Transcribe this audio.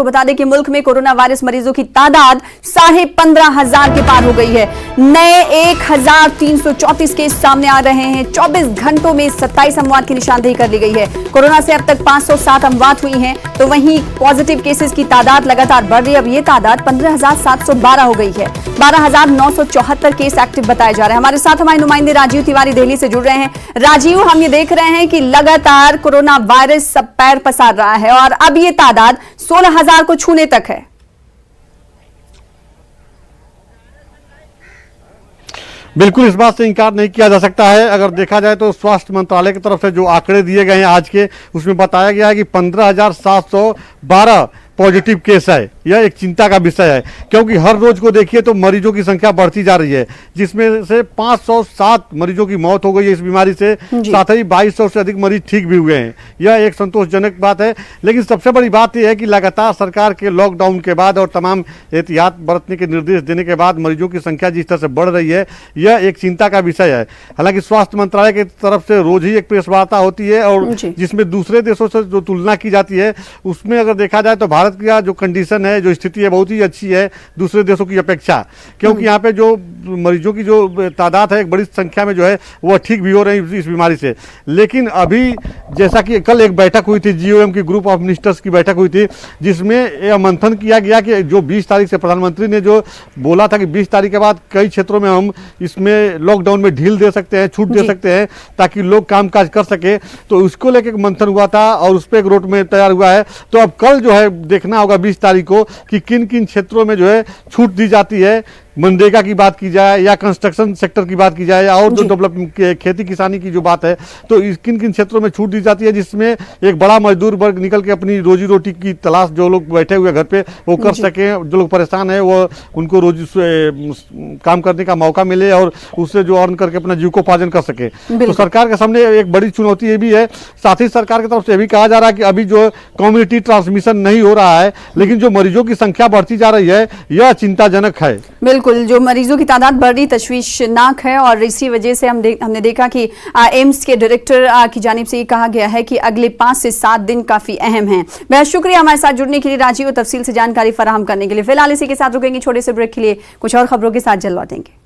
को बता दें कि मुल्क में कोरोना वायरस मरीजों की तादाद 15,500 के पार हो गई है। नए 1,334 केस सामने आ रहे हैं। 24 घंटों में 27 अमवात की निशानदेही कर ली गई है। कोरोना से अब तक 507 अमवात हुई हैं, तो वहीं पॉजिटिव केसेस की तादाद लगातार बढ़ रही है। अब ये तादाद 15,712 हो गई है। 12,974 केस एक्टिव बताए जा रहे हैं। हमारे साथ हमारे नुमाइंदे राजीव तिवारी दिल्ली से जुड़ रहे हैं। राजीव, हम ये देख रहे हैं कि लगातार कोरोना वायरस सब पैर पसार रहा है और अब ये तादाद 16,000 को छूने तक है। बिल्कुल, इस बात से इनकार नहीं किया जा सकता है। अगर देखा जाए तो स्वास्थ्य मंत्रालय की तरफ से जो आंकड़े दिए गए हैं आज के, उसमें बताया गया है कि 15,712 पॉजिटिव केस है। यह एक चिंता का विषय है, क्योंकि हर रोज को देखिए तो मरीजों की संख्या बढ़ती जा रही है, जिसमें से 507 मरीजों की मौत हो गई है इस बीमारी से। साथ ही 2200 से अधिक मरीज ठीक भी हुए हैं। यह एक संतोषजनक बात है। लेकिन सबसे बड़ी बात यह है कि लगातार सरकार के लॉकडाउन के बाद और तमाम एहतियात बरतने के निर्देश देने के बाद मरीजों की संख्या जिस तरह से बढ़ रही है, यह एक चिंता का विषय है। हालांकि स्वास्थ्य मंत्रालय की तरफ से रोज ही एक प्रेस वार्ता होती है और जिसमें दूसरे देशों से जो तुलना की जाती है, उसमें अगर देखा जाए तो भारत का जो कंडीशन है, जो स्थिति है, बहुत ही अच्छी है दूसरे देशों की अपेक्षा। क्योंकि यहाँ पे जो मरीजों की जो तादाद है, एक बड़ी संख्या में जो है वो ठीक भी हो रही है इस बीमारी से। लेकिन अभी जैसा कि कल एक बैठक हुई थी, GOM की ग्रुप ऑफ मिनिस्टर्स की बैठक हुई थी, जिसमें यह मंथन किया गया कि जो 20 तारीख से प्रधानमंत्री ने जो बोला था कि 20 तारीख के बाद कई क्षेत्रों में हम इसमें लॉकडाउन में ढील दे सकते हैं, छूट दे सकते हैं, ताकि लोग कामकाज कर सके। तो उसको लेकर मंथन हुआ था और उस पर एक रोड मैप तैयार हुआ है। तो अब कल जो है देखना होगा 20 तारीख को कि किन किन क्षेत्रों में जो है छूट दी जाती है। मनरेगा की बात की जाए या कंस्ट्रक्शन सेक्टर की बात की जाए या और जो डेवलपमेंट खेती किसानी की जो बात है, तो किन किन क्षेत्रों में छूट दी जाती है, जिसमें एक बड़ा मजदूर वर्ग निकल के अपनी रोजी रोटी की तलाश, जो लोग बैठे हुए घर पे वो कर सके, जो लोग परेशान है वो उनको रोजी काम करने का मौका मिले और उससे जो अर्न करके अपना जीविकोपार्जन कर सके। तो सरकार के सामने एक बड़ी चुनौती ये भी है। साथ ही सरकार की तरफ से भी कहा जा रहा है कि अभी जो कम्युनिटी ट्रांसमिशन नहीं हो रहा है, लेकिन जो मरीजों की संख्या बढ़ती जा रही है, यह चिंताजनक है। बिल्कुल, जो मरीजों की तादाद बढ़ रही तशवीशनाक है और इसी वजह से हमने देखा कि एम्स के डायरेक्टर की जानिब से ये कहा गया है कि अगले 5 से 7 दिन काफी अहम हैं। बहुत शुक्रिया हमारे साथ जुड़ने के लिए राजीव, तफसील से जानकारी फराहम करने के लिए। फिलहाल इसी के साथ रुकेंगे छोटे से ब्रेक के लिए, कुछ और खबरों के साथ जल्द लौटेंगे।